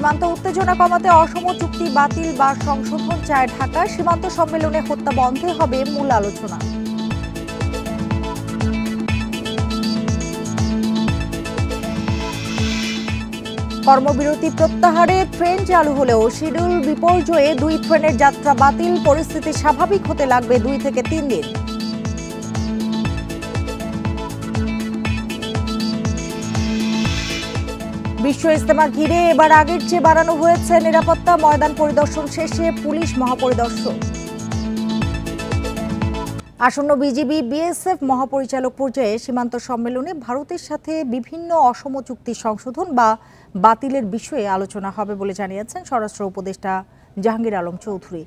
সীমান্ত উত্তেজনা কমাতে অসম চুক্তি বাতিল বা সংশোধন চায় ঢাকা। সীমান্ত সম্মেলনে হত্যা বন্ধে হবে মূল আলোচনা। কর্মবিরতি প্রত্যাহারে ট্রেন চালু হলেও শিডিউল বিপর্যয়ে 2 ট্রেনের যাত্রা বাতিল। পরিস্থিতি স্বাভাবিক হতে লাগবে 2 থেকে 3 দিন। বিশ্ব ইজতেমা ঘিরে এবার আগের চেয়ে বাড়ানো হয়েছে নিরাপত্তা। ময়দান পরিদর্শন শেষে পুলিশ মহাপরিদর্শক। আসন্ন বিজিবি বিএসএফ মহাপরিচালক পর্যায়ে সীমান্ত সম্মেলনে ভারতের সাথে বিভিন্ন অসম চুক্তি সংশোধন বা বাতিলের বিষয়ে আলোচনা হবে বলে জানিয়েছেন স্বরাষ্ট্র উপদেষ্টা জাহাঙ্গীর আলম চৌধুরী।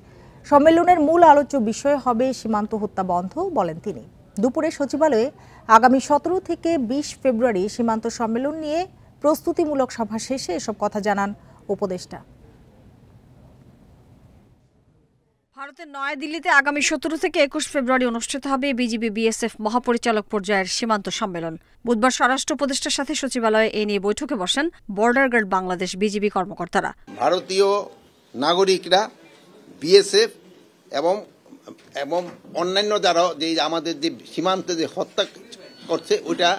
সম্মেলনের মূল আলোচ্য বিষয় হবে সীমান্ত হত্যা বন্ধ, বলেন তিনি। দুপুরে সচিবালয়ে আগামী 17 থেকে 20 ফেব্রুয়ারি সীমান্ত সম্মেলন নিয়ে প্রস্তুতিমূলক সভা শেষে এসব কথা জানান উপদেষ্টা। ভারতের নয়াদিল্লিতে আগামী 17 থেকে 21 ফেব্রুয়ারি অনুষ্ঠিত হবে বিজিবি বিএসএফ মহাপরিচালক পর্যায়ের সীমান্ত সম্মেলন। বুধবার স্বরাষ্ট্র উপদেষ্টার সাথে সচিবালয়ে এ নিয়ে বৈঠকে বসেন বর্ডার গার্ড বাংলাদেশ বিজিবি কর্মকর্তারা। ভারতীয় নাগরিকরা বিএসএফ এবং অন্যান্য যারা যে আমাদের যে সীমান্তে যে হত্যা করছে ওটা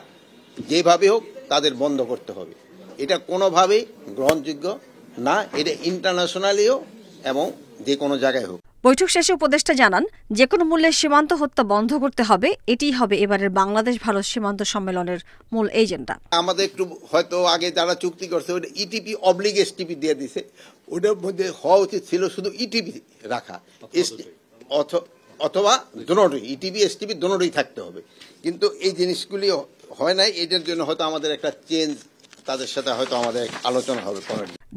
যেভাবে হোক তাদের বন্ধ করতে হবে। এটা কোনোভাবেই গ্রহণযোগ্য না, এটা ইন্টারন্যাশনালিও এবং যে কোনো জায়গায় হোক। বৈঠক শেষে উপদেষ্টা জানান, যে কোনো মূল্যে সীমান্ত হত্যা বন্ধ করতে হবে। এটিই হবে এবারের বাংলাদেশ ভারত সীমান্ত সম্মেলনের মূল এজেন্ডা। আমাদের একটু হয়তো আগে যারা চুক্তি করছে ওটা ইটিপি অবলিগ এসটিপি দিয়ে দিছে, ওটার মধ্যে হওয়া উচিত ছিল শুধু ইটিপি রাখা, অথবা দোনোটাই ইটিপি এসটিপি দোনোটাই থাকতে হবে। কিন্তু এই জিনিসগুলি হয় নাই, এটার জন্য হয়তো আমাদের একটা চেঞ্জ তাদের সাথে হয়তো আমাদের আলোচনা হবে।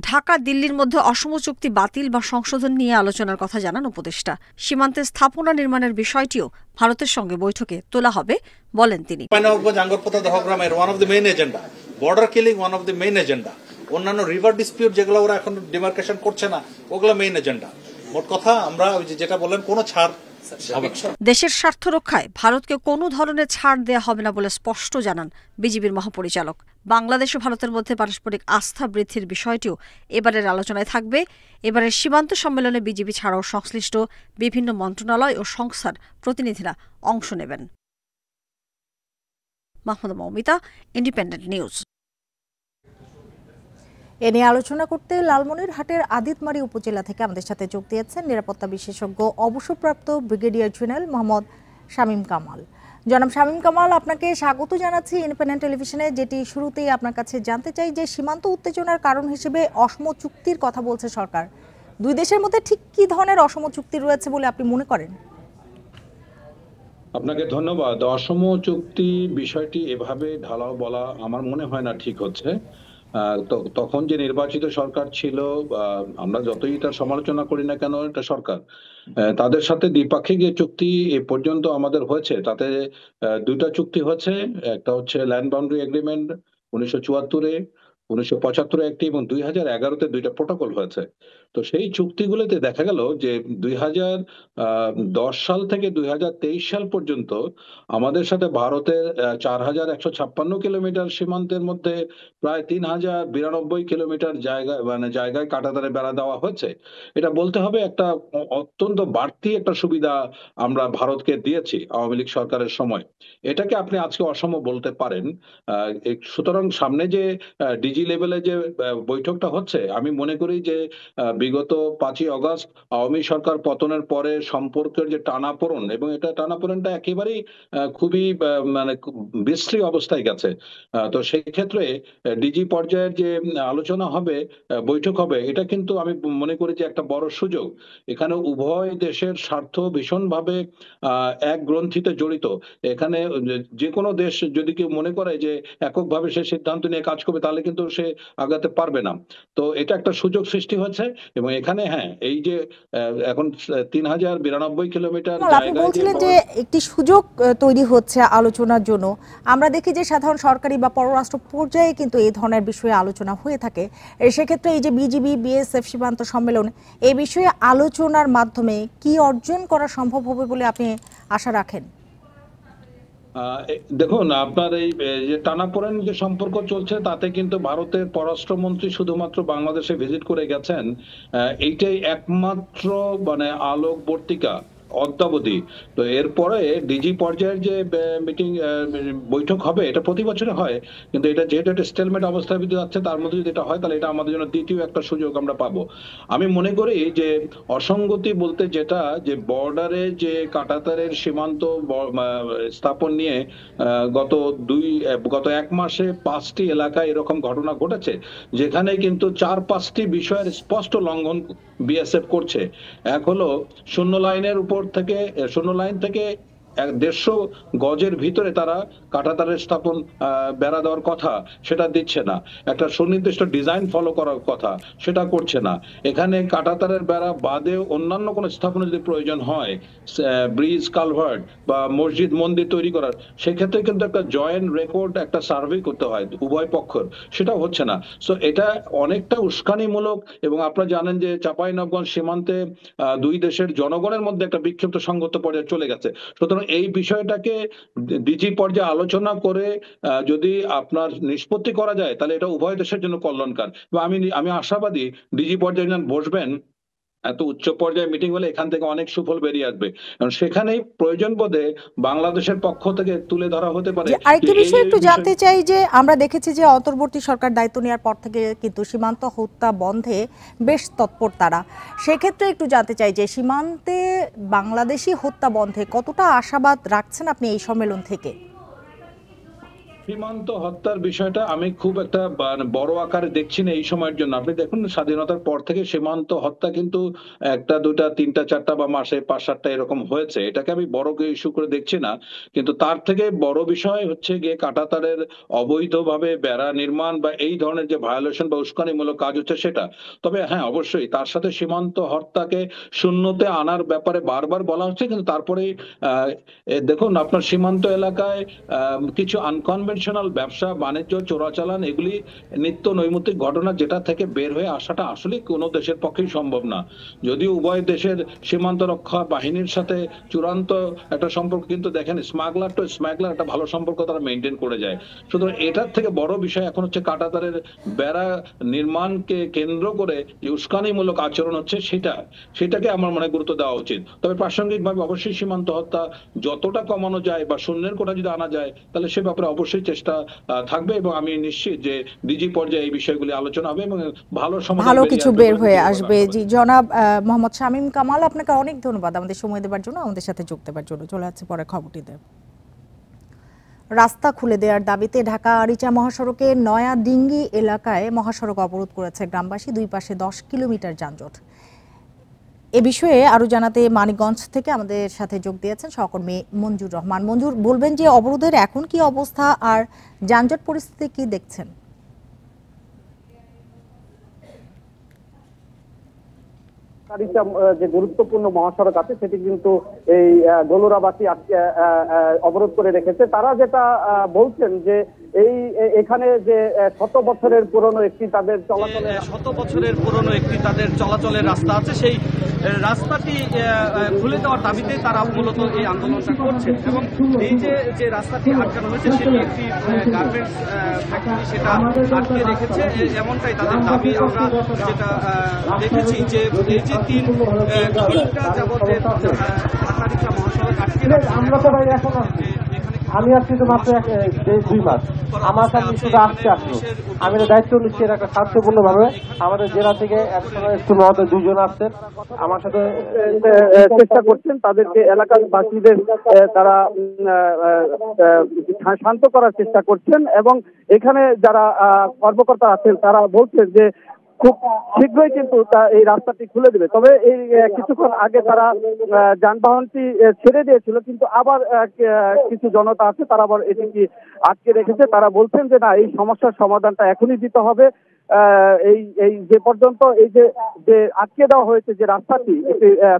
ঢাকা দিল্লির মধ্যে অসম চুক্তি বাতিল বা সংশোধন নিয়ে আলোচনার কথা জানান উপদেষ্টা। সীমান্তে স্থাপনা নির্মাণের বিষয়টিও ভারতের সঙ্গে বৈঠকে তোলা হবে বলেন তিনি। অন্যান্য রিভার ডিসপিউট যেগুলো ওরা এখন ডিমার্কেশন করছে না, ওগুলো মেইন এজেন্ডা। মোট কথা আমরা যেটা বললেন কোনো ছাড় দেশের স্বার্থ রক্ষায় ভারতকে কোনো ধরনের ছাড় দেয়া হবে না বলে স্পষ্ট জানান বিজিবির মহাপরিচালক। বাংলাদেশ ও ভারতের মধ্যে পারস্পরিক আস্থা বৃদ্ধির বিষয়টিও এবারের আলোচনায় থাকবে। এবারের সীমান্ত সম্মেলনে বিজিবি ছাড়াও সংশ্লিষ্ট বিভিন্ন মন্ত্রণালয় ও সংস্থার প্রতিনিধিরা অংশ নেবেন। Mahmuda Moumita, independent news. এ নিয়ে আলোচনা করতে লালমনিরহাটের আদিতমারি উপজেলা থেকে আমাদের সাথে যোগ দিয়েছেন নিরাপত্তা বিশেষজ্ঞ অবসরপ্রাপ্ত ব্রিগেডিয়ার জেনারেল মোহাম্মদ শামীম কামাল। জনাব শামীম কামাল, আপনাকে স্বাগত জানাচ্ছি ইন্ডিপেন্ডেন্ট টেলিভিশনে। যেটি শুরুতেই আপনার কাছে জানতে চাই যে সীমান্ত উত্তেজনার কারণ হিসেবে অসম চুক্তির কথা বলছে সরকার। দুই দেশের মধ্যে ঠিক কি ধরনের অসম চুক্তি রয়েছে বলে আপনি মনে করেন? আপনাকে ধন্যবাদ। অসম চুক্তি বিষয়টি এভাবে ঢালাও বলা আমার মনে হয় না ঠিক হচ্ছে। তখন যে নির্বাচিত সরকার ছিল, আমরা যতই এটার সমালোচনা করি না কেন, এটা সরকার, তাদের সাথে দ্বিপাক্ষিক যে চুক্তি এ পর্যন্ত আমাদের হয়েছে তাতে 2টা চুক্তি হয়েছে। একটা হচ্ছে ল্যান্ড বাউন্ডারি এগ্রিমেন্ট 1974-এ, 1975-এ একটি, এবং 2011-তে 2টা প্রটোকল হয়েছে। তো সেই চুক্তিগুলোতে দেখা গেল যে 2010 সাল থেকে 2023 সাল পর্যন্ত আমাদের সাথে ভারতের 4156 কিলোমিটার সীমান্তের মধ্যে প্রায় 3092 কিলোমিটার জায়গায় কাঁটাতারে বেড়া দেওয়া হয়েছে। এটা বলতে হবে একটা অত্যন্ত বাড়তি একটা সুবিধা আমরা ভারতকে দিয়েছি আওয়ামী লীগ সরকারের সময়। এটাকে আপনি আজকে অসম বলতে পারেন। সুতরাং সামনে যে ডিজি লেভেলে যে বৈঠকটা হচ্ছে, আমি মনে করি যে বিগত 5ই আগস্ট আওয়ামী সরকার পতনের পরে সম্পর্কের যে টানাপোড়েন, এবং এটা টানাপোড়েনটা একেবারেই খুবই বিশ্রী অবস্থায় গেছে। তো সেই ক্ষেত্রে ডিজি পর্যায়ের যে আলোচনা হবে, বৈঠক হবে, এটা কিন্তু আমি মনে করি যে একটা বড় সুযোগ। এখানে উভয় দেশের স্বার্থ ভীষণভাবে এক গ্রন্থিতে জড়িত। এখানে যে কোনো দেশ যদি কেউ মনে করে যে এককভাবে সে সিদ্ধান্ত নিয়ে কাজ করবে, তাহলে কিন্তু সে আগাতে পারবে না। তো এটা একটা সুযোগ সৃষ্টি হচ্ছে। এবং এখানে এই যে এখন 3092 কিলোমিটার আপনি বলছিলেন যে একটি সুযোগ তৈরি হচ্ছে আলোচনার জন্য। আমরা দেখি যে সাধারণ সরকারি বা পররাষ্ট্র পর্যায়ে কিন্তু এই ধরনের বিষয়ে আলোচনা হয়ে থাকে। সেক্ষেত্রে এই যে বিজিবি বিএসএফ সীমান্ত সম্মেলন, এই বিষয়ে আলোচনার মাধ্যমে কি অর্জন করা সম্ভব হবে বলে আপনি আশা রাখেন? দেখুন, আপনার এই যে টানাপোড়েন যে সম্পর্ক চলছে তাতে কিন্তু ভারতের পররাষ্ট্রমন্ত্রী শুধুমাত্র বাংলাদেশে ভিজিট করে গেছেন, এইটাই একমাত্র মানে আলোকবর্তিকা অদ্যাবধি। তো এরপরে ডিজি পর্যায়ের যে মিটিং বৈঠক হবে, এটা প্রতি বছরে হয়, কিন্তু এটা যেহেতু একটা স্টেলমেট অবস্থার ভিতরে যাচ্ছে, তার মধ্যে যদি এটা হয় তাহলে এটা আমাদের জন্য দ্বিতীয় একটা সুযোগ আমরা পাবো। আমি মনে করি যে অসঙ্গতি বলতে যেটা, যে বর্ডারে যে কাঁটাতারের সীমান্ত স্থাপন নিয়ে গত এক মাসে 5টি এলাকায় এরকম ঘটনা ঘটেছে, যেখানে কিন্তু 4-5টি বিষয়ের স্পষ্ট লঙ্ঘন বিএসএফ করছে। এক হলো শূন্য লাইন থেকে 150 গজের ভিতরে তারা কাঁটাতারের স্থাপন বেড়া দেওয়ার কথা, সেটা দিচ্ছে না। একটা সুনির্দিষ্ট ডিজাইন ফলো করার কথা, সেটা করছে না। এখানে কাঁটাতারের বেড়া বাদেও অন্যান্য কোনো স্থাপনা যদি প্রয়োজন হয়, ব্রিজ, কালভার্ট বা মসজিদ মন্দির তৈরি করার, সেক্ষেত্রে কিন্তু একটা জয়েন্ট রেকর্ড, একটা সার্ভে করতে হয় উভয় পক্ষের, সেটাও হচ্ছে না। সো এটা অনেকটা উস্কানিমূলক। এবং আপনারা জানেন যে চাঁপাইনবাবগঞ্জ সীমান্তে দুই দেশের জনগণের মধ্যে একটা বিক্ষিপ্ত সংঘাত পর্যায়ে চলে গেছে। সুতরাং এই বিষয়টাকে ডিজি পর্যায়ে আলোচনা করে যদি আপনার নিষ্পত্তি করা যায়, তাহলে এটা উভয় দেশের জন্য কল্যাণকর। এবং আমি আশাবাদী ডিজি পর্যায়ে যখন বসবেন, এত উচ্চ পর্যায়ে মিটিং হলে এখান থেকে অনেক সুফল বেরিয়ে আসবে। কারণ সেখানেই প্রয়োজন বোধে বাংলাদেশের পক্ষ থেকে তুলে ধরা হতে পারে যে আরেকটি বিষয় একটু জানতে চাই, যে আমরা দেখেছি যে অন্তর্বর্তী সরকার দায়িত্ব নেওয়ার পর থেকে কিন্তু সীমান্ত হত্যা বন্ধে বেশ তৎপর তারা। সেক্ষেত্রে একটু জানতে চাই যে সীমান্তে বাংলাদেশি হত্যা বন্ধে কতটা আশাবাদ রাখছেন আপনি এই সম্মেলন থেকে? সীমান্ত হত্যার বিষয়টা আমি খুব একটা বড় আকারে দেখছি না এই সময়ের জন্য। আপনি দেখুন, স্বাধীনতার পর থেকে সীমান্ত হত্যা কিন্তু একটা, দুটা, তিনটা, চারটা বা মাসে 5-7টা এরকম হয়েছে। এটাকে আমি বড় ইস্যু করে দেখছি না। কিন্তু তার থেকে বড় বিষয় হচ্ছে গিয়ে কাঁটাতারের অবৈধভাবে বেড়া নির্মাণ বা এই ধরনের যে ভায়োলেশন বা উস্কানিমূলক কাজ হচ্ছে সেটা। তবে হ্যাঁ, অবশ্যই তার সাথে সীমান্ত হত্যাকে শূন্যতে আনার ব্যাপারে বারবার বলা হচ্ছে, কিন্তু তারপরে দেখুন, আপনার সীমান্ত এলাকায় কিছু আনকনভেনশনাল ব্যবসা বাণিজ্য, চোরাচালান, এগুলি নিত্য নৈমিত্তিক ঘটনা, যেটা থেকে বের হয়ে আসাটা আসলে কোনো দেশের পক্ষেই সম্ভব না। যদিও উভয় দেশের সীমান্ত রক্ষা বাহিনীর সাথে চূড়ান্ত একটা সম্পর্ক, কিন্তু দেখেন স্মাগলার টু স্মাগলার একটা ভালো সম্পর্ক তারা মেনটেন করে যায়। সুতরাং এটার থেকে বড় বিষয় এখন হচ্ছে কাঁটাতারের বেড়া নির্মাণকে কেন্দ্র করে যে উস্কানিমূলক আচরণ হচ্ছে, সেটাকে আমার মনে গুরুত্ব দেওয়া উচিত। তবে প্রাসঙ্গিকভাবে অবশ্যই সীমান্ত হত্যা যতটা কমানো যায় বা শূন্যের কোটা যদি আনা যায়, তাহলে সে ব্যাপারে অবশ্যই চেষ্টা থাকবে। এবং আমি নিশ্চিত যে ডিজি পর্যায়ে এই বিষয়গুলি আলোচনা হবে এবং ভালো কিছু বের হয়ে আসবে। জি, জনাব মোহাম্মদ শামীম কামাল, আপনাকে অনেক ধন্যবাদ আমাদের সময় দেওয়ার জন্য, আমাদের সাথে যোগ দেওয়ার জন্য। চলে যাচ্ছে পরে খবরটিতে। রাস্তা খুলে দেওয়ার দাবিতে ঢাকা আরিচা মহাসড়কে নয়া ডিঙ্গি এলাকায় মহাসড়ক অবরোধ করেছে গ্রামবাসী। দুই পাশে 10 কিলোমিটার যানজট। এ বিষয়ে আরো জানাতে মানিকগঞ্জ থেকে আমাদের সাথে যোগ দিয়েছেন সহকর্মী মঞ্জুর রহমান। মঞ্জুর, বলবেন যে অবরোধের এখন কি অবস্থা আর যানজট পরিস্থিতি কি দেখছেন? যে গুরুত্বপূর্ণ মহাসড়ক আছে সেটি কিন্তু এই গলুরাবাসী আজকে অবরোধ করে রেখেছে। তারা যেটা বলছেন যে এখানে যে শত বছরের পুরনো একটি তাদের চলাচলের রাস্তা আছে, সেই রাস্তাটি খুলে দেওয়ার দাবিতে তারা মূলত এই আন্দোলনটা করছে। এবং এই যে রাস্তাটি আটকানো হয়েছে সেটি একটি গার্মেন্টস ফ্যাক্টরি, সেটা আটকে রেখেছে, এমনটাই তাদের দাবি। আমরা যেটা দেখেছি যে এই যে 3 ঘন্টা যাবত ঢাকা মহাসড়ক আটকে আমি আসছি তো মাত্র 2 মাস, আমার সাথে শুধু আসতে আসলো। আমি দায়িত্ব নিচ্ছি একটা শান্তিপূর্ণ ভাবে। আমাদের জেলা থেকে একটু মহোদয় 2 জন আসছেন, আমার সাথে চেষ্টা করছেন তাদেরকে, এলাকার বাসীদের তারা শান্ত করার চেষ্টা করছেন। এবং এখানে যারা কর্মকর্তা আছেন তারা বলছেন যে খুব শীঘ্রই কিন্তু এই রাস্তাটি খুলে দেবে। তবে এই কিছুক্ষণ আগে তারা যানবাহনটি ছেড়ে দিয়েছিল, কিন্তু আবার কিছু জনতা আছে তারা আবার এটিকে আটকে রেখেছে। তারা বলছেন যে না, এই সমস্যার সমাধানটা এখনই দিতে হবে। এই যে পর্যন্ত এই যে আটকে দেওয়া হয়েছে যে রাস্তাটি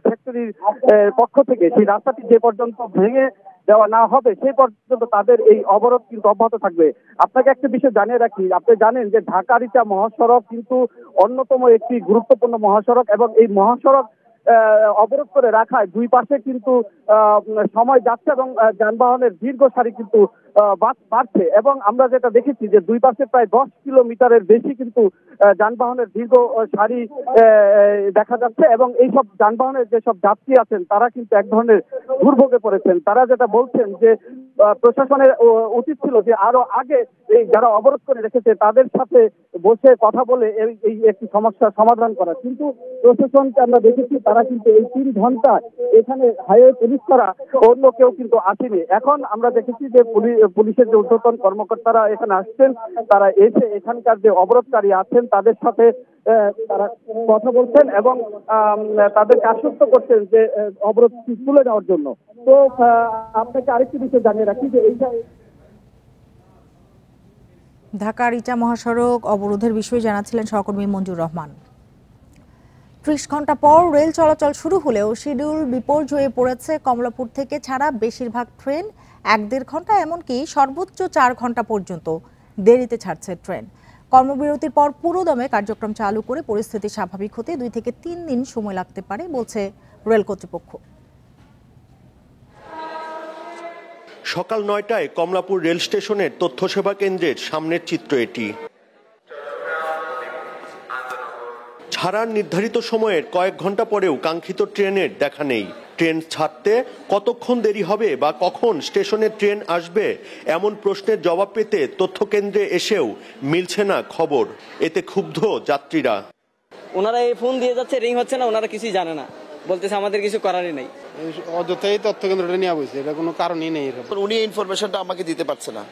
ফ্যাক্টরির পক্ষ থেকে, সেই রাস্তাটি যে পর্যন্ত ভেঙে দেওয়া না হবে সেই পর্যন্ত তাদের এই অবরোধ কিন্তু অব্যাহত থাকবে। আপনাকে একটা বিষয় জানিয়ে রাখি, আপনি জানেন যে ঢাকা আরিচা মহাসড়ক কিন্তু অন্যতম একটি গুরুত্বপূর্ণ মহাসড়ক, এবং এই মহাসড়ক অবরোধ করে রাখায় দুই পাশে কিন্তু সময় যাচ্ছে এবং যানবাহনের দীর্ঘ সারি কিন্তু বাড়ছে এবং আমরা যেটা দেখেছি যে দুই পাশে প্রায় 10 কিলোমিটারের বেশি কিন্তু যানবাহনের দীর্ঘ সারি দেখা যাচ্ছে এবং এইসব যানবাহনের যেসব যাত্রী আছেন তারা কিন্তু এক ধরনের দুর্ভোগে পড়েছেন। তারা যেটা বলছেন যে প্রশাসনের উচিত ছিল যে আরো আগে এই যারা অবরোধ করে রেখেছে তাদের সাথে বসে কথা বলে এই একটি সমস্যার সমাধান করা, কিন্তু প্রশাসনকে আমরা দেখেছি তারা কিন্তু এই 3 ঘন্টা এখানে হাইওয়ে পুলিশ করা অন্য কেউ কিন্তু আসেনি। এখন আমরা দেখেছি যে পুলিশের যে ঊর্ধ্বতন কর্মকর্তারা এখানে আসছেন, তারা এসে এখানকার যে অবরোধকারী আছেন তাদের সাথে তারা কথা বলছেন এবং তাদেরকে আশ্বস্ত করছেন যে অবরোধ তুলে নেওয়ার জন্য। তো আপনাকে আরেকটি বিষয় জানিয়ে রাখি যে এইটা ঢাকার ইটা মহাসড়ক অবরোধের বিষয়ে জানাচ্ছিলেন সহকর্মী মঞ্জুর রহমান। 30 ঘন্টা পর রেল চলাচল শুরু হলেও শিডিউল বিপর্যয়ে পড়েছে। কমলাপুর থেকে ছাড়া বেশিরভাগ ট্রেন 1-1.5 ঘন্টা, এমনকি সর্বোচ্চ 4 ঘন্টা পর্যন্ত দেরিতে ছাড়ছে ট্রেন। কর্মবিরতির পর পুরোদমে কার্যক্রম চালু করে পরিস্থিতি স্বাভাবিক হতে 2 থেকে 3 দিন সময় লাগতে পারে বলছে রেল কর্তৃপক্ষ। সকাল 9টায় কমলাপুর রেল স্টেশনের তথ্য সেবা কেন্দ্রের সামনের চিত্র এটি। ছাড়ার নির্ধারিত সময়ের কয়েক ঘন্টা পরেও কাঙ্ক্ষিত ট্রেনের দেখা নেই। ট্রেন ছাড়তে কতক্ষণ দেরি হবে বা কখন স্টেশনে ট্রেন আসবে এমন প্রশ্নের জবাব পেতে তথ্য কেন্দ্রে এসেও মিলছে না খবর। এতে ক্ষুব্ধ যাত্রীরা। ওনারা এই ফোন দিয়ে যাচ্ছে, রিং হচ্ছে না, ওনারা কিছুই জানে না, বলতেছে আমাদের কিছু করারই নেই। অযথাই তথ্য কেন্দ্রটা নেওয়া হয়েছে, এটা কোনো কারণই নেই। উনি ইনফরমেশনটা আমাকে দিতে পারছে না,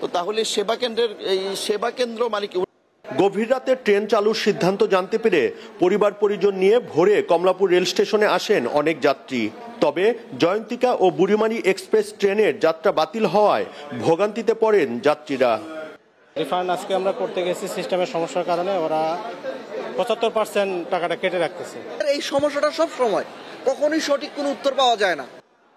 তো তাহলে সেবা কেন্দ্রের এই সেবা কেন্দ্র মানে কি? গভীর রাতে ট্রেন চালুর সিদ্ধান্ত জানতে পেরে পরিবার পরিজন নিয়ে ভোরে কমলাপুর রেল স্টেশনে আসেন অনেক যাত্রী। তবে জয়ন্তিকা ও বুড়িমারি এক্সপ্রেস ট্রেনের যাত্রা বাতিল হওয়ায় ভোগান্তিতে পড়েন যাত্রীরা। রিফান্ড আজকে আমরা করতে গেছি, সিস্টেমের সমস্যার কারণে ওরা 75% টাকাটা কেটে রাখতেছে। এই সমস্যাটা সব সময়, কখনোই সঠিক কোনো উত্তর পাওয়া যায় না।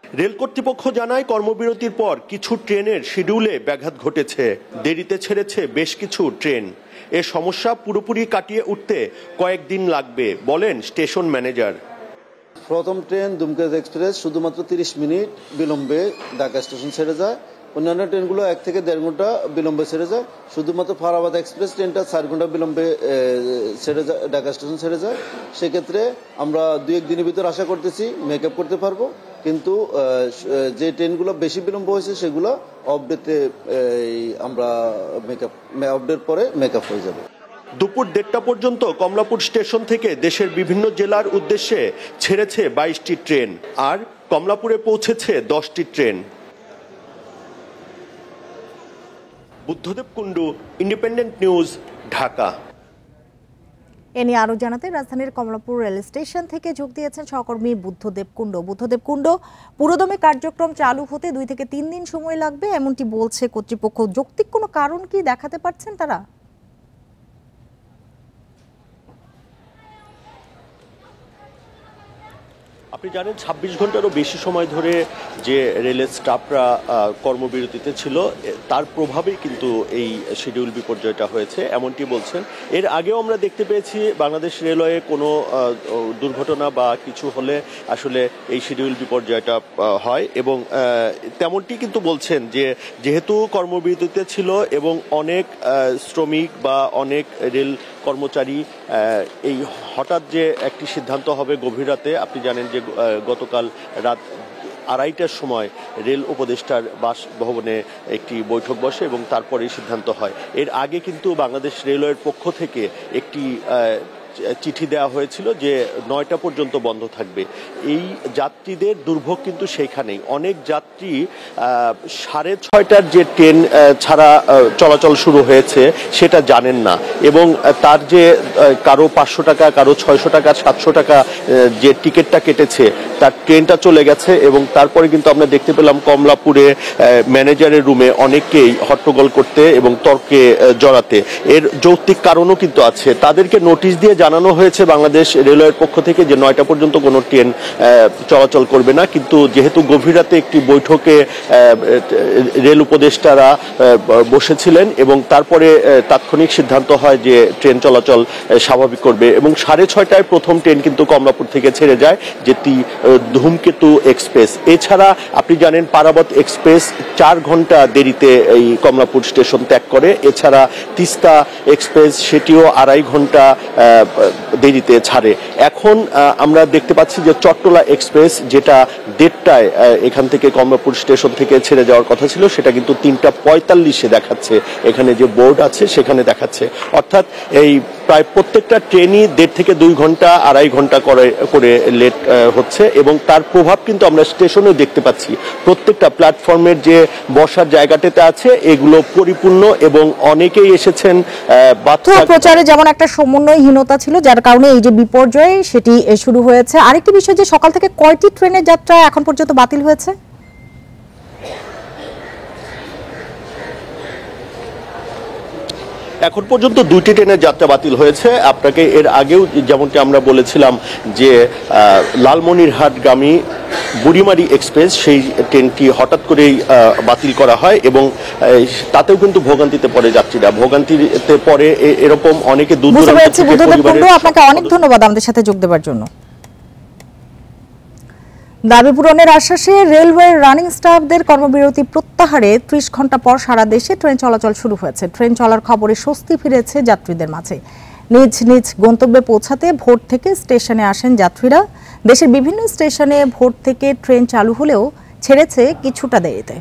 রেল কর্তৃপক্ষ জানায় কর্মবিরতির পর কিছু ট্রেনের শিডিউলে ব্যাঘাত ঘটেছে, দেরিতে ছেড়েছে বেশ কিছু ট্রেন। এ সমস্যা পুরোপুরি কাটিয়ে উঠতে কয়েকদিন লাগবে বলেন স্টেশন ম্যানেজার। প্রথম ট্রেন দুমকা এক্সপ্রেস শুধুমাত্র 30 মিনিট বিলম্বে ঢাকা স্টেশন ছেড়ে যায়, অন্যান্য ট্রেনগুলো 1 থেকে 1.5 ঘন্টা বিলম্বে ছেড়ে যায়। শুধুমাত্র ফারাবাদ এক্সপ্রেস ট্রেনটা 4 ঘন্টা বিলম্বে ছেড়ে যায়, ঢাকা স্টেশন ছেড়ে যায়। সেক্ষেত্রে আমরা 2-1 দিনের ভিতর আশা করতেছি মেকআপ করতে পারবো, কিন্তু যে ট্রেনগুলো বেশি বিলম্ব হয়েছে সেগুলো অপডেটে আমরা অপডেট পরে মেকআপ হয়ে যাবে। দুপুর 1:30টা পর্যন্ত কমলাপুর স্টেশন থেকে দেশের বিভিন্ন জেলার উদ্দেশ্যে ছেড়েছে 22টি ট্রেন, আর কমলাপুরে পৌঁছেছে 10টি train. Buddhadev Kundu, independent news, Dhaka. এ নিয়ে আরো জানাতে রাজধানীর কমলাপুর রেল স্টেশন থেকে যোগ দিয়েছেন সহকর্মী বুদ্ধদেব কুণ্ডু। বুদ্ধদেব কুণ্ডু, পুরোদমে কার্যক্রম চালু হতে 2 থেকে 3 দিন সময় লাগবে এমনটি বলছে কর্তৃপক্ষ। যৌক্তিক কোনো কারণ কি দেখাতে পারছেন তারা? আপনি জানেন 26 ঘন্টারও বেশি সময় ধরে যে রেলের স্টাফরা কর্মবিরতিতে ছিল তার প্রভাবেই কিন্তু এই শিডিউল বিপর্যয়টা হয়েছে এমনটি বলছেন। এর আগেও আমরা দেখতে পেয়েছি বাংলাদেশ রেলওয়ে কোনো দুর্ঘটনা বা কিছু হলে আসলে এই শিডিউল বিপর্যয়টা হয়, এবং তেমনটি কিন্তু বলছেন যে যেহেতু কর্মবিরতিতে ছিল এবং অনেক শ্রমিক বা অনেক রেল কর্মচারী এই হঠাৎ যে একটি সিদ্ধান্ত হবে গভীর রাতে, আপনি জানেন যে গতকাল রাত 2:30টার সময় রেল উপদেষ্টার বাসভবনে একটি বৈঠক বসে এবং তারপরে সিদ্ধান্ত হয়। এর আগে কিন্তু বাংলাদেশ রেলওয়ের পক্ষ থেকে একটি চিঠি দেওয়া হয়েছিল যে 9টা পর্যন্ত বন্ধ থাকবে। এই যাত্রীদের দুর্ভোগ কিন্তু সেইখানেই। অনেক যাত্রী 6:30টার যে ট্রেন ছাড়া চলাচল শুরু হয়েছে সেটা জানেন না, এবং তার যে কারো 500 টাকা, কারো 600 টাকা, 700 টাকা যে টিকিটটা কেটেছে তার ট্রেনটা চলে গেছে। এবং তারপরে কিন্তু আমরা দেখতে পেলাম কমলাপুরে ম্যানেজারের রুমে অনেককেই হট্টগোল করতে এবং তর্কে জড়াতে। এর যৌক্তিক কারণও কিন্তু আছে। তাদেরকে নোটিশ দিয়ে জানানো হয়েছে বাংলাদেশ রেলওয়ের পক্ষ থেকে যে 9টা পর্যন্ত কোনো ট্রেন চলাচল করবে না, কিন্তু যেহেতু গভীর রাতে একটি বৈঠকে রেল উপদেষ্টারা বসেছিলেন এবং তারপরে তাৎক্ষণিক সিদ্ধান্ত হয় যে ট্রেন চলাচল স্বাভাবিক করবে এবং 6:30টায় প্রথম ট্রেন কিন্তু কমলাপুর থেকে ছেড়ে যায়, যেটি ধূমকেতু এক্সপ্রেস। এছাড়া আপনি জানেন পারাবত এক্সপ্রেস 4 ঘন্টা দেরিতে এই কমলাপুর স্টেশন ত্যাগ করে। এছাড়া তিস্তা এক্সপ্রেস সেটিও 2.5 ঘন্টা দেরিতে ছাড়ে। এখন আমরা দেখতে পাচ্ছি যে চট্টলা এক্সপ্রেস যেটা 1:30টায় এখান থেকে কমলাপুর স্টেশন থেকে ছেড়ে যাওয়ার কথা ছিল, সেটা কিন্তু 3:45-এ দেখাচ্ছে, এখানে যে বোর্ড আছে সেখানে দেখাচ্ছে। অর্থাৎ এই প্রায় প্রত্যেকটা ট্রেনই 1.5 থেকে 2 ঘন্টা 2.5 ঘন্টা করে লেট হচ্ছে এবং তার প্রভাব কিন্তু আমরা স্টেশনে দেখতে পাচ্ছি। প্রত্যেকটা প্ল্যাটফর্মের যে বসার জায়গাটাতে আছে এগুলো পরিপূর্ণ এবং অনেকেই এসেছেন। প্রচারে যেমন একটা সমন্বয়হীনতা ছিল, যার কারণে এই যে বিপর্যয় সেটি শুরু হয়েছে। আরেকটি বিষয় যে সকাল থেকে কয়টি ট্রেনের যাত্রা এখন পর্যন্ত বাতিল হয়েছে? এখন পর্যন্ত 2টি ট্রেনের যাত্রা বাতিল হয়েছে। আপনাকে এর আগেও যেমনটি আমরা বলেছিলাম যে লালমনিরহাটগামী বুড়িমারি এক্সপ্রেস সেই ট্রেনটি হঠাৎ করেই বাতিল করা হয় এবং তাতেও কিন্তু ভোগান্তিতে পড়ে যাত্রীরা। ভোগান্তিতে পড়ে এরকম অনেকে দূর দূরান্ত থেকে পরিবারের। আপনাকে অনেক ধন্যবাদ আমাদের সাথে যোগ দেওয়ার জন্য। দাবি পূরণের আশ্বাসে রেলওয়ের রানিং স্টাফদের কর্মবিরতি প্রত্যাহারে 30 ঘন্টা পর সারা দেশে ট্রেন চলাচল শুরু হয়েছে। ট্রেন চলার খবরে স্বস্তি ফিরেছে যাত্রীদের মাঝে। নিজ নিজ গন্তব্যে পৌঁছাতে ভোর থেকে স্টেশনে আসেন যাত্রীরা। দেশের বিভিন্ন স্টেশনে ভোর থেকে ট্রেন চালু হলেও ছেড়েছে কিছুটা দেরিতে।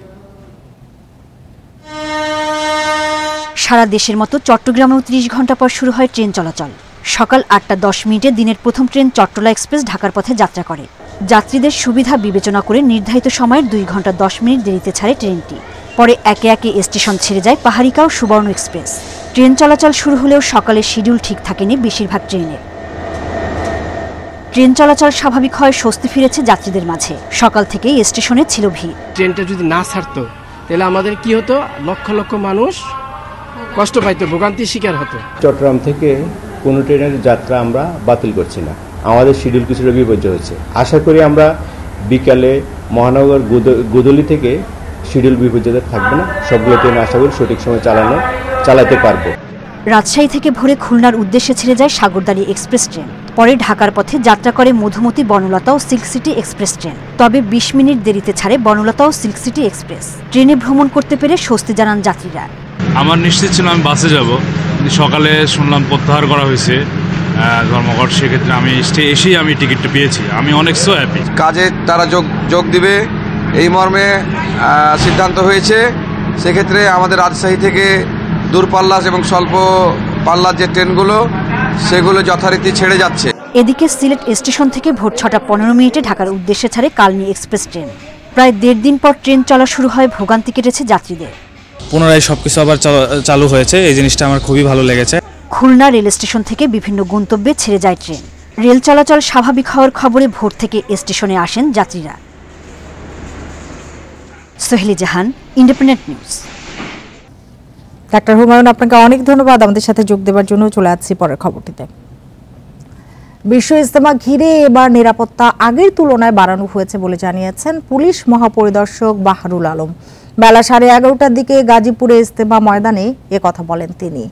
সারা দেশের মতো চট্টগ্রামেও 30 ঘন্টা পর শুরু হয় ট্রেন চলাচল। সকাল 8:10 দিনের প্রথম ট্রেন চট্টলা এক্সপ্রেস ঢাকার পথে যাত্রা করে। যাত্রীদের সুবিধা বিবেচনা করে নির্ধারিত সময়ের 2 ঘন্টা 10 মিনিট দেরিতে ছাড়ে ট্রেনটি। পরে একে একে স্টেশন ছেড়ে যায় পাহাড়িকা ও সুবর্ণ এক্সপ্রেস। ট্রেন চলাচল শুরু হলেও সকালের শিডিউল ঠিক থাকেনি বেশিরভাগ ট্রেনের। ট্রেন চলাচল স্বাভাবিক হয় স্বস্তি ফিরেছে যাত্রীদের মাঝে। সকাল থেকেই স্টেশনে ছিল ভিড়। ট্রেনটা যদি না ছাড়তো তাহলে আমাদের কি হতো, লক্ষ লক্ষ মানুষ কষ্ট পাইতো, ভোগান্তির শিকার হতো। চট্টগ্রাম থেকে কোনো ট্রেনের যাত্রা আমরা বাতিল করছি না, আমাদের শিডিউল কিছুটা বিপর্যয় হচ্ছে। আশা করি আমরা বিকালে মহানগর গোদলি থেকে শিডিউল বিপর্যয় থাকবে না, সবগুলো ট্রেন আশা করি সঠিক সময় চালাতে পারবো। রাজশাহী থেকে ভোরে খুলনার উদ্দেশ্যে ছেড়ে যায় সাগরদাড়ি এক্সপ্রেস ট্রেন। পরে ঢাকার পথে যাত্রা করে মধুমতি বনলতা ও সিল্ক সিটি এক্সপ্রেস ট্রেন। তবে 20 মিনিট দেরিতে ছাড়ে বনলতা ও সিল্ক সিটি এক্সপ্রেস। ট্রেনে ভ্রমণ করতে পেরে স্বস্তি জানান যাত্রীরা। আমার নিশ্চিত ছিল আমি বাসে যাব, সকালে শুনলাম প্রত্যাহার করা হয়েছে ধর্মঘট, সেক্ষেত্রে আমি এসেই আমি টিকিটটা পেয়েছি। আমি অনেক সো হ্যাপি। কাজে তারা যোগ দিবে এই মর্মে সিদ্ধান্ত হয়েছে। সেক্ষেত্রে আমাদের রাজশাহী থেকে দূরপাল্লা এবং স্বল্প পাল্লার যে ট্রেনগুলো সেগুলো যথারীতি ছেড়ে যাচ্ছে। এদিকে সিলেট স্টেশন থেকে ভোর 6:15 ঢাকার উদ্দেশ্যে ছাড়ে কালনী এক্সপ্রেস ট্রেন। প্রায় 1.5 দিন পর ট্রেন চলা শুরু হয়, ভোগান্তি কেটেছে যাত্রীদের। পুনরায় সবকিছু আবার চালু হয়েছে, এই জিনিসটা আমার খুবই ভালো লেগেছে। খুলনা রেল স্টেশন থেকে বিভিন্ন গন্তব্যে ছেড়ে যায় ট্রেন। রেল চলাচল স্বাভাবিক হওয়ার খবরে ভোর থেকে স্টেশনে আসেন যাত্রীরা। সোহেলি জাহান, ইন্ডিপেন্ডেন্ট নিউজ। ডাক্তার হুমায়ুন, আপনাকে অনেক ধন্যবাদ আমাদের সাথে যোগ দেওয়ার জন্য। চলে আসছি পরের খবরটিতে। বিশ্ব ইজতেমা ঘিরে এবার নিরাপত্তা আগের তুলনায় বাড়ানো হয়েছে বলে জানিয়েছেন পুলিশ মহাপরিদর্শক বাহারুল আলম। বেলা 11:30টার দিকে গাজীপুরে ইজতেমা ময়দানে কথা বলেন তিনি।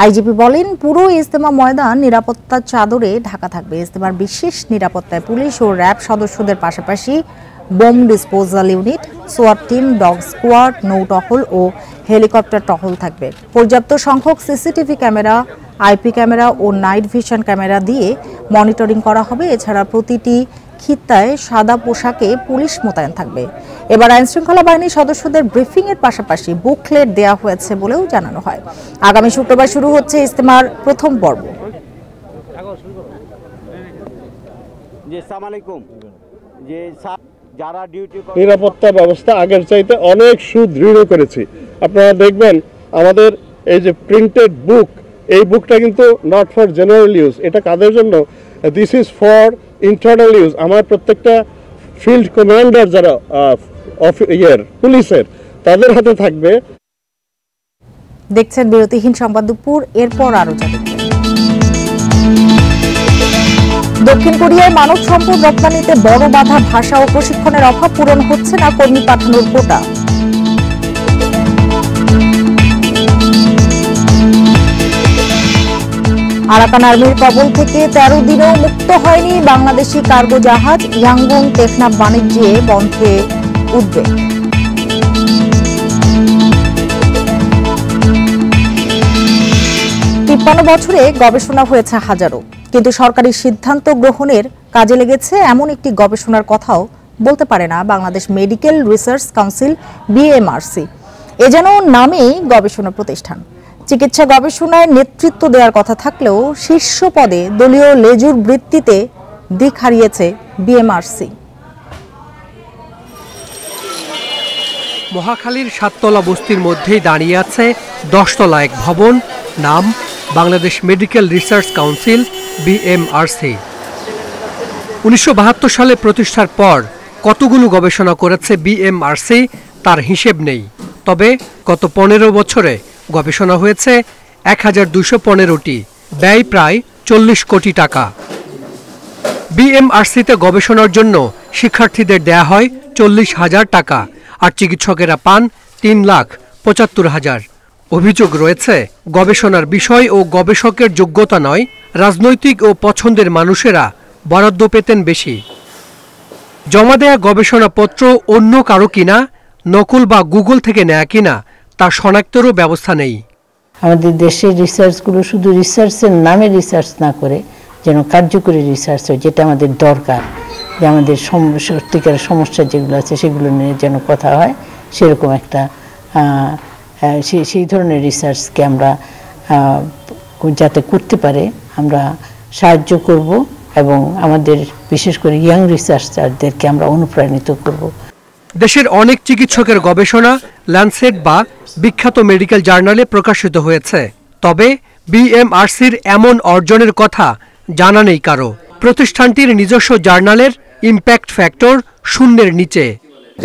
আইজিপি বলেন, পুরো ইজতেমা ময়দান নিরাপত্তার চাদরে ঢাকা থাকবে। ইজতেমার বিশেষ নিরাপত্তায় পুলিশ ও র্যাব সদস্যদের পাশাপাশি বোম ডিসপোজাল ইউনিট, সোয়াট টিম, ডগ স্কোয়াড, নৌ টহল ও হেলিকপ্টার টহল থাকবে। পর্যাপ্ত সংখ্যক সিসিটিভি ক্যামেরা, আইপি ক্যামেরা ও নাইট ভিশন ক্যামেরা দিয়ে মনিটরিং করা হবে। এছাড়া প্রতিটি খিত্তায় সাদা পোশাকে পুলিশ মোতায়েন থাকবে। এবার আইনশৃঙ্খলা বাহিনীর সদস্যদের ব্রিফিং এর পাশাপাশি বুকলেট দেওয়া হয়েছে বলেও জানানো হয়। আগামী শুক্রবার শুরু হচ্ছে ইজতেমার প্রথম পর্ব। নিরাপত্তা ব্যবস্থা আগের চাইতে অনেক সুদৃঢ় করেছি। আপনারা দেখবেন আমাদের এই যে প্রিন্টেড বুক, এই বুকটা কিন্তু নট ফর জেনারেল ইউজ। এটা কাদের জন্য? This is for internal use. আমার প্রত্যেকটা ফিল্ড কমান্ডার যারা পুলিশের, তাদের হাতে থাকবে। দেখছেন বিরতিহীন সংবাদ দুপুর, এরপর আরো জানাবো। দক্ষিণ কোরিয়ায় মানব সম্পদ রপ্তানিতে বড় বাধা, ভাষা ও প্রশিক্ষণের অভাব, পূরণ হচ্ছে না কর্মী পাঠানোর কোটা। আরাকান আর্মির কবল থেকে 13 দিনেও মুক্ত হয়নি বাংলাদেশি কার্গো জাহাজ। ইয়াঙ্গুন টেকনাফ বাণিজ্যে বন্ধে উদ্বেগ। 53 বছরে গবেষণা হয়েছে হাজারো, কিন্তু সরকারি সিদ্ধান্ত গ্রহণের কাজে লেগেছে এমন একটি গবেষণার কথাও বলতে পারে না Bangladesh medical research council BMRC। এ যেন নামেই গবেষণা প্রতিষ্ঠান। চিকিৎসা গবেষণায় নেতৃত্ব দেওয়ার কথা থাকলেও শীর্ষ পদে দলীয় লেজুর বৃত্তিতে দিক হারিয়েছে BMRC। মহাখালীর 7 তলা বস্তির মধ্যেই দাঁড়িয়ে আছে 10 তলা এক ভবন, নাম Bangladesh medical research council BMRC। 1972 সালে প্রতিষ্ঠার পর কতগুলো গবেষণা করেছে BMRC তার হিসেব নেই। তবে গত 15 বছরে গবেষণা হয়েছে 1215টি, ব্যয় প্রায় 40 কোটি টাকা। BMRCতে গবেষণার জন্য শিক্ষার্থীদের দেয়া হয় 40,000 টাকা, আর চিকিৎসকেরা পান 3,75,000। অভিযোগ রয়েছে গবেষণার বিষয় ও গবেষকের যোগ্যতা নয়, রাজনৈতিক ও পছন্দের মানুষেরা বরাদ্দ পেতেন বেশি। জমা দেয়া গবেষণাপত্র অন্য কারো কিনা, নকল বা গুগল থেকে নেয়া কিনা তা শনাক্তেরও ব্যবস্থা নেই। আমাদের দেশের রিসার্চগুলো শুধু রিসার্চের নামে রিসার্চ না করে যেন কার্যকরী রিসার্চ হয়, যেটা আমাদের দরকার, যে আমাদের সত্যিকারের সমস্যা যেগুলো আছে সেগুলো নিয়ে যেন কথা হয়, সেরকম একটা সেই ধরনের রিসার্চকে আমরা যাতে করতে পারে আমরা সাহায্য করব, এবং আমাদের বিশেষ করে ইয়াং রিসার্চারদেরকে আমরা অনুপ্রাণিত করব। দেশের অনেক চিকিৎসকের গবেষণা ল্যান্সেট বা বিখ্যাত মেডিকেল জার্নালে প্রকাশিত হয়েছে, তবে BMRCর এমন অর্জনের কথা জানা নেই কারো। প্রতিষ্ঠানটির নিজস্ব জার্নালের ইম্প্যাক্ট ফ্যাক্টর 0-এর নিচে।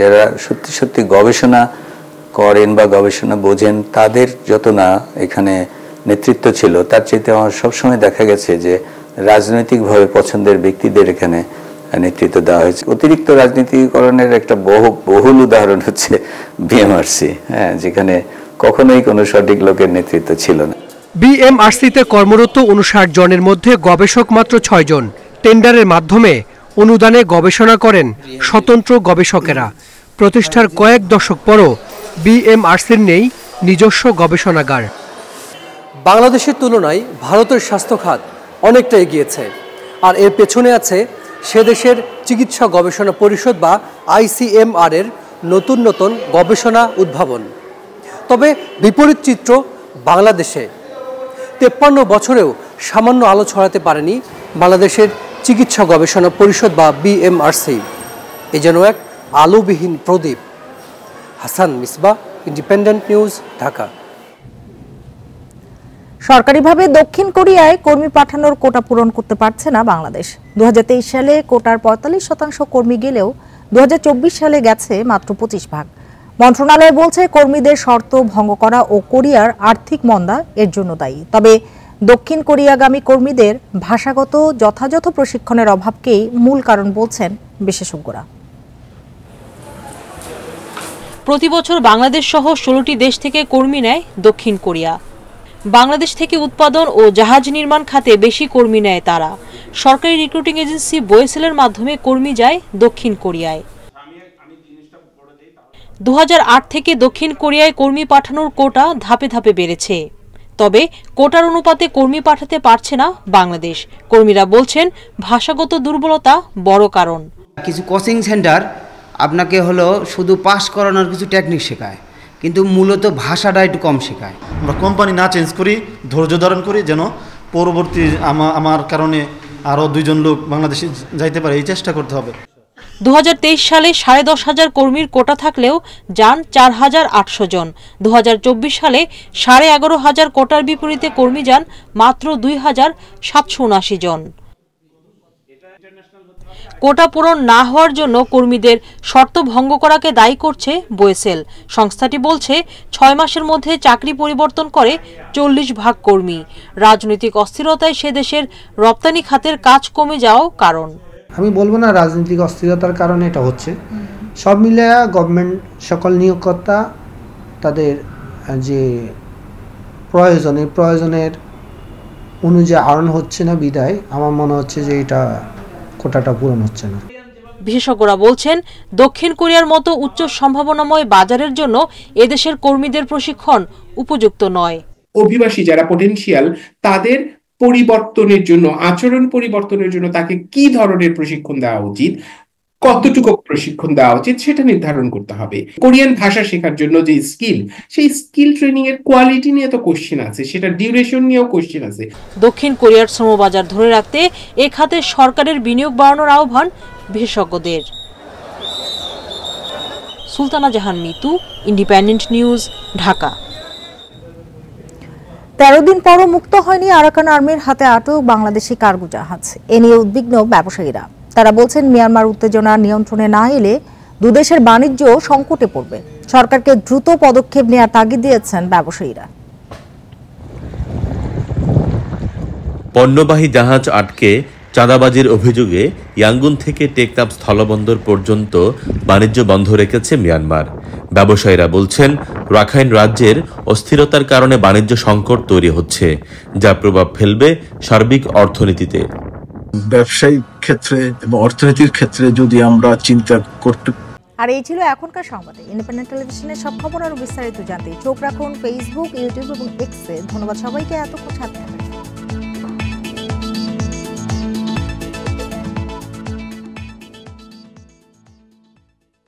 যারা সত্যি সত্যি গবেষণা করেন বা গবেষণা বোঝেন তাদের যত না এখানে নেতৃত্ব ছিল, তার চাইতে আমার সবসময় দেখা গেছে যে রাজনৈতিকভাবে পছন্দের ব্যক্তিদের এখানে নেতৃত্ব দেওয়া হয়েছে। অতিরিক্ত রাজনীতিকরণের একটা বহুল উদাহরণ হচ্ছে BMRC, যেখানে কখনোই কোনো সঠিক লোকের নেতৃত্ব ছিল না। BMRCতে কর্মরত 59 জনের মধ্যে গবেষক মাত্র 6 জন। টেন্ডারের মাধ্যমে অনুদানে গবেষণা করেন স্বতন্ত্র গবেষকেরা। প্রতিষ্ঠার কয়েক দশক পরও BMRCর নেই নিজস্ব গবেষণাগার। বাংলাদেশের তুলনায় ভারতের স্বাস্থ্য খাত অনেকটা এগিয়েছে, আর এর পেছনে আছে সে দেশের চিকিৎসা গবেষণা পরিষদ বা ICMR এর নতুন নতুন গবেষণা উদ্ভাবন। তবে বিপরীত চিত্র বাংলাদেশে। 53 বছরেও সামান্য আলো ছড়াতে পারেনি বাংলাদেশের চিকিৎসা গবেষণা পরিষদ বা BMRC। এ যেন এক আলোবিহীন প্রদীপ। Hasan Misbah, independent news, Dhaka. সরকারিভাবে দক্ষিণ কোরিয়ায় কর্মী পাঠানোর কোটা পূরণ করতে পারছে না বাংলাদেশ। 2023 সালে কোটার 45% কর্মী গেলেও 2024 সালে গেছে মাত্র 25%। মন্ত্রণালয় বলছে কর্মীদের শর্ত ভঙ্গ করা ও কোরিয়ার আর্থিক মন্দা এর জন্য দায়ী। তবে দক্ষিণ কোরিয়াগামী কর্মীদের ভাষাগত যথাযথ প্রশিক্ষণের অভাবকেই মূল কারণ বলছেন বিশেষজ্ঞরা। প্রতি বছর বাংলাদেশ সহ 16টি দেশ থেকে কর্মী নেয় দক্ষিণ কোরিয়া। বাংলাদেশ থেকে উৎপাদন ও জাহাজ নির্মাণ খাতে বেশি কর্মী নেয় তারা। সরকারি রিক্রুটিং এজেন্সি বোয়েসেলের মাধ্যমে কর্মী যায় দক্ষিণ কোরিয়ায়। 2008 থেকে দক্ষিণ কোরিয়ায় কর্মী পাঠানোর কোটা ধাপে ধাপে বেড়েছে। তবে কোটার অনুপাতে কর্মী পাঠাতে পারছে না বাংলাদেশ। কর্মীরা বলছেন ভাষাগত দুর্বলতা বড় কারণ। কিছু কোচিং সেন্টার আপনাকে হলো শুধু পাস করানোর কিছু টেকনিক শেখায়, কিন্তু মূলত ভাষাটা একটু কম শেখায়। আমরা কোম্পানি না চেঞ্জ করি, ধৈর্য ধারণ করি, যেন পরবর্তী আমার কারণে আরও 2 জন লোক বাংলাদেশে যাইতে পারে, এই চেষ্টা করতে হবে। 2023 সালে 10,500 কর্মীর কোটা থাকলেও যান 4,800 জন। 2024 সালে 11,500 কোটার বিপরীতে কর্মী যান মাত্র 2,779 জন। কোটা পূরণ না হওয়ার জন্য কর্মীদের শর্ত ভঙ্গ করাকে দায়ী করছে বোয়েসেল। সংস্থাটি বলছে 6 মাসের মধ্যে চাকরি পরিবর্তন করে 40% কর্মী। রাজনৈতিক অস্থিরতায় সে দেশের রপ্তানি খাতের কাজ কমে যাওয়াও কারণ। আমি বলবো না রাজনৈতিক অস্থিরতার কারণে এটা হচ্ছে, সব মিলে গভর্নমেন্ট সকল নিয়োগকর্তা তাদের যে প্রয়োজনের অনুযায়ী আর্ন হচ্ছে না বিদায় আমার মনে হচ্ছে যে এটা কোটাটা পূরণ হচ্ছে না। বিশেষজ্ঞরা বলছেন দক্ষিণ কোরিয়ার মতো উচ্চ সম্ভাবনাময় বাজারের জন্য এদেশের কর্মীদের প্রশিক্ষণ উপযুক্ত নয়। অভিবাসী যারা পটেনশিয়াল তাদের পরিবর্তনের জন্য, আচরণ পরিবর্তনের জন্য তাকে কি ধরনের প্রশিক্ষণ দেওয়া উচিত, কতটুকু প্রশিক্ষণ দেওয়া উচিত সেটা নির্ধারণ করতে হবে। কোরিয়ান ভাষা শেখার জন্য যে স্কিল, সেই স্কিল ট্রেনিং এর কোয়ালিটি নিয়ে তো কোশ্চেন আছে, সেটা ডিউরেশন নিয়েও কোশ্চেন আছে। দক্ষিণ কোরিয়ার শ্রমবাজার ধরে রাখতে এ খাতে সরকারের বিনিয়োগ বাড়ানোর আহ্বান বিশেষজ্ঞদের। সুলতানা জাহান মিতু, ইন্ডিপেন্ডেন্ট নিউজ, ঢাকা। 13 দিন পরও মুক্ত হয়নি আরাকান আর্মির হাতে আটক বাংলাদেশি কার্গো জাহাজ। এ নিয়ে উদ্বিগ্ন ব্যবসায়ীরা। তারা বলছেন মিয়ানমার উত্তেজনা নিয়ন্ত্রণে না এলে দুদেশের বাণিজ্য সংকটে পড়বে। সরকারকে দ্রুত পদক্ষেপ নেওয়ার তাগিদ দিয়েছেন ব্যবসায়ীরা। পণ্যবাহী জাহাজ আটকে চাঁদাবাজির অভিযোগে ইয়াঙ্গুন থেকে টেকনাফ স্থলবন্দর পর্যন্ত বাণিজ্য বন্ধ রেখেছে মিয়ানমার। ব্যবসায়ীরা বলছেন রাখাইন রাজ্যের অস্থিরতার কারণে বাণিজ্য সংকট তৈরি হচ্ছে, যা প্রভাব ফেলবে সার্বিক অর্থনীতিতে। ব্যবসায়িক ক্ষেত্রে এবং অর্থনীতির ক্ষেত্রে যদি আমরা চিন্তা করতে। আর এই ছিল এখনকার সংবাদে। ইন্ডিপেন্ডেন্ট টেলিভিশনের সব খবর আরো বিস্তারিত জানতে চোখ রাখুন ফেসবুক, ইউটিউব এবং এক্সে। ধন্যবাদ সবাইকে এতক্ষণ সাথে থাকার জন্য।